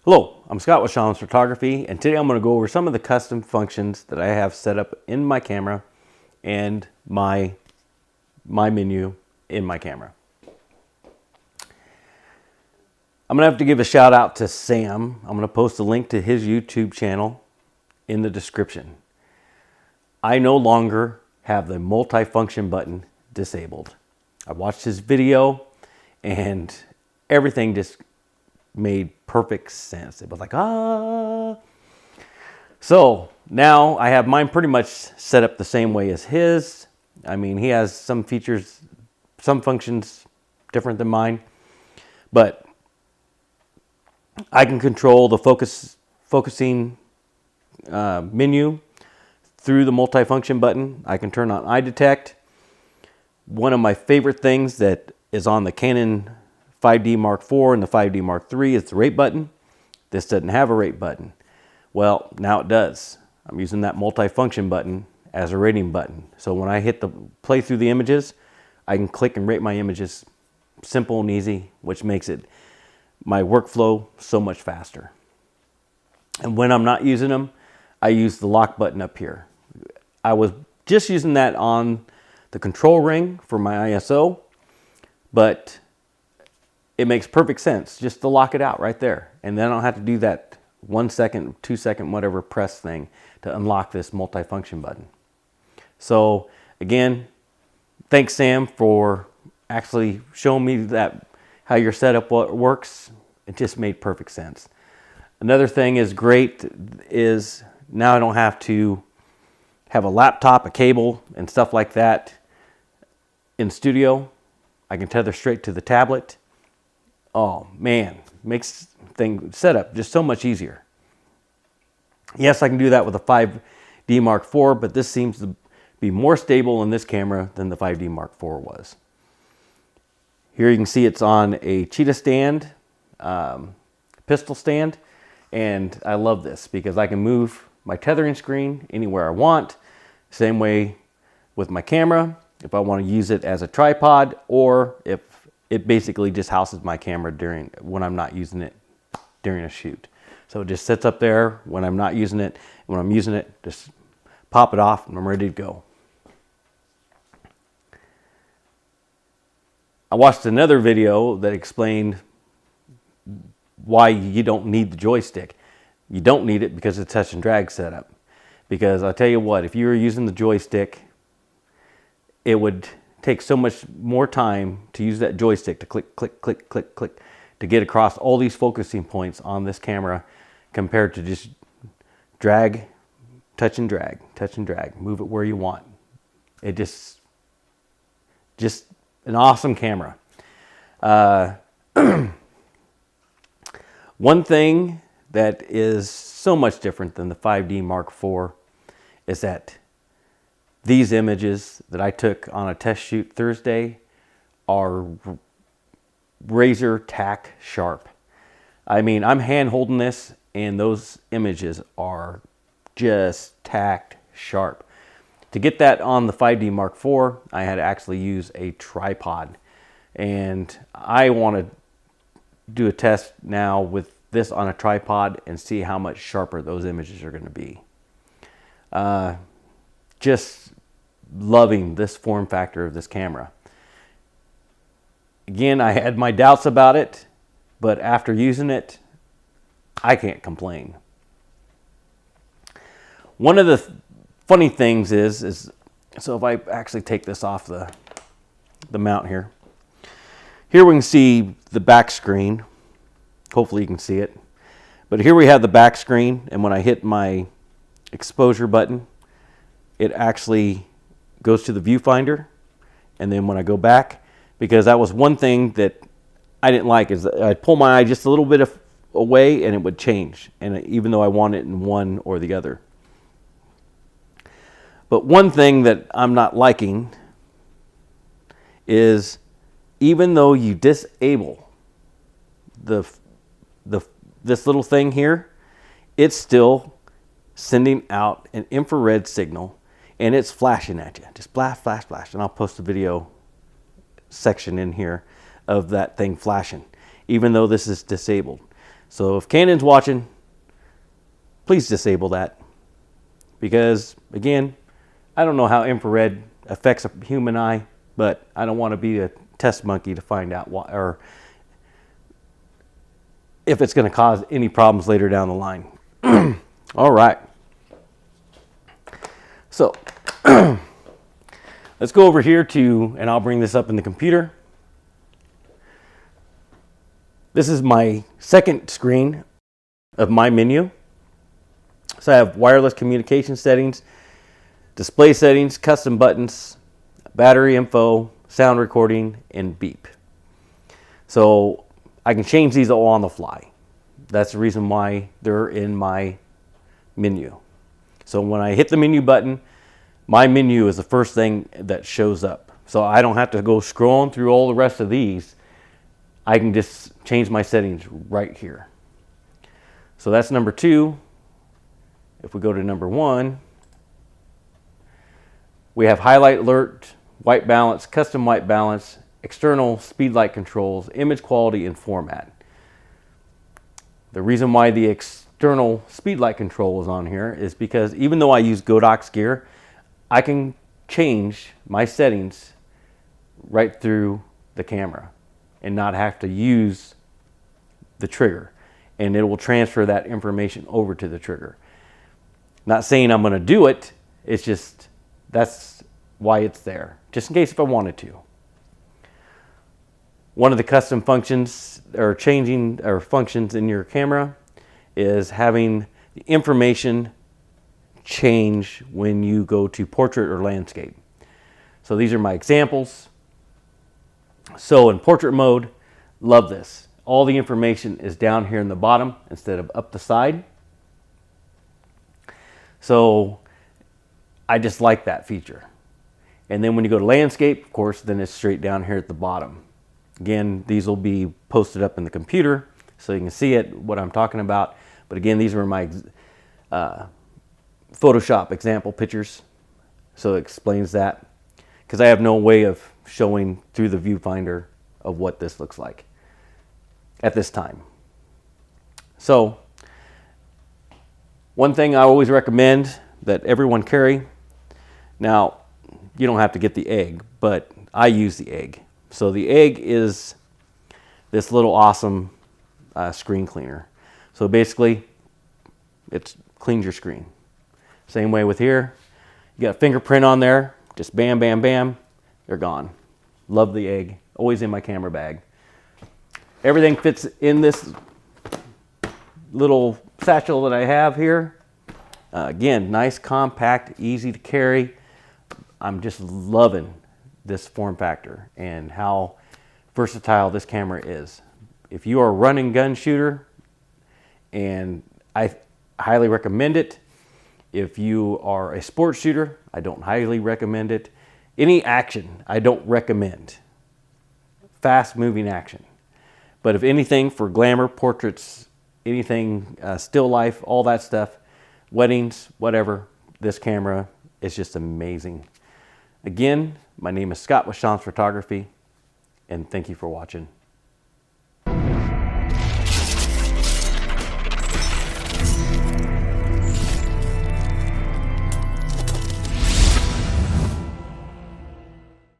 Hello, I'm Scott with Shoms Photography, and today I'm going to go over some of the custom functions that I have set up in my camera and my menu in my camera. I'm going to have to give a shout out to Sam. I'm going to post a link to his YouTube channel in the description. I no longer have the multifunction button disabled. I watched his video and everything just made perfect sense. It was like, So now I have mine pretty much set up the same way as his. I mean, he has some features, some functions different than mine, but I can control the focusing menu through the multifunction button. I can turn on eye detect. One of my favorite things that is on the Canon 5D Mark IV and the 5D Mark III is the rate button. This doesn't have a rate button. Well, now it does. I'm using that multifunction button as a rating button. So when I hit the play through the images, I can click and rate my images simple and easy, which makes it my workflow so much faster. And when I'm not using them, I use the lock button up here. I was just using that on the control ring for my ISO, but it makes perfect sense just to lock it out right there. And then I don't have to do that 1 second, 2 second, whatever press thing to unlock this multifunction button. So again, thanks Sam for actually showing me that how your setup works. It just made perfect sense. Another thing is great is now I don't have to have a laptop, a cable, and stuff like that in studio. I can tether straight to the tablet. Oh man, makes thing setup just so much easier. Yes, I can do that with a 5D Mark IV, but this seems to be more stable in this camera than the 5D Mark IV was. Here you can see it's on a cheetah stand, pistol stand, and I love this because I can move my tethering screen anywhere I want. Same way with my camera, if I want to use it as a tripod, or if it basically just houses my camera when I'm not using it during a shoot. So it just sits up there when I'm not using it. When I'm using it, just pop it off and I'm ready to go. I watched another video that explained why you don't need the joystick. You don't need it because it's touch and drag setup. Because I'll tell you what, if you were using the joystick, it would take so much more time to use that joystick to click, click, click, click, click, to get across all these focusing points on this camera compared to just drag, touch and drag, move it where you want. It just an awesome camera. One thing that is so much different than the 5D Mark IV is that these images that I took on a test shoot Thursday are razor tack sharp. I mean, I'm hand holding this and those images are just tacked sharp. To get that on the 5D Mark IV, I had to actually use a tripod. And I want to do a test now with this on a tripod and see how much sharper those images are going to be. Just loving this form factor of this camera. Again, I had my doubts about it, but after using it, I can't complain. One of the funny things is so if I actually take this off the mount here, we can see the back screen. Hopefully you can see it. But here we have the back screen, and when I hit my exposure button, it actually goes to the viewfinder. And then when I go back, because that was one thing that I didn't like, is that I'd pull my eye just a little bit away and it would change, and even though I want it in one or the other. But one thing that I'm not liking is even though you disable this little thing here, it's still sending out an infrared signal and it's flashing at you. Just flash, flash, flash. And I'll post a video section in here of that thing flashing, even though this is disabled. So if Canon's watching, please disable that. Because again, I don't know how infrared affects a human eye, but I don't want to be a test monkey to find out why, or if it's going to cause any problems later down the line. All right. So let's go over here to, and I'll bring this up in the computer. This is my second screen of my menu. So I have wireless communication settings, display settings, custom buttons, battery info, sound recording, and beep. So I can change these all on the fly. That's the reason why they're in my menu. So when I hit the menu button, my menu is the first thing that shows up. So I don't have to go scrolling through all the rest of these. I can just change my settings right here. So that's number 2. If we go to number 1, we have highlight alert, white balance, custom white balance, external speed light controls, image quality, and format. The reason why the external speed light control is on here is because even though I use Godox gear, I can change my settings right through the camera and not have to use the trigger, and it will transfer that information over to the trigger. Not saying I'm going to do it, it's just that's why it's there, just in case if I wanted to. One of the custom functions or changing or functions in your camera is having the information change when you go to portrait or landscape. So these are my examples. So in portrait mode, love this. All the information is down here in the bottom instead of up the side. So I just like that feature. And then when you go to landscape, of course, then it's straight down here at the bottom. Again, these will be posted up in the computer so you can see it, what I'm talking about. But again, these were my Photoshop example pictures. So it explains that, because I have no way of showing through the viewfinder of what this looks like at this time. So one thing I always recommend that everyone carry, now you don't have to get the egg, but I use the egg. So the egg is this little awesome screen cleaner. So basically it cleans your screen. Same way with here. You got a fingerprint on there, just bam, bam, bam, they're gone. Love the egg, always in my camera bag. Everything fits in this little satchel that I have here. Again, nice, compact, easy to carry. I'm just loving this form factor and how versatile this camera is. If you are a run and gun shooter, and I highly recommend it. If you are a sports shooter, I don't highly recommend it. Any action, I don't recommend. Fast moving action. But if anything for glamour, portraits, anything, still life, all that stuff, weddings, whatever, this camera is just amazing. Again, my name is Scott with Shoms Photography, and thank you for watching.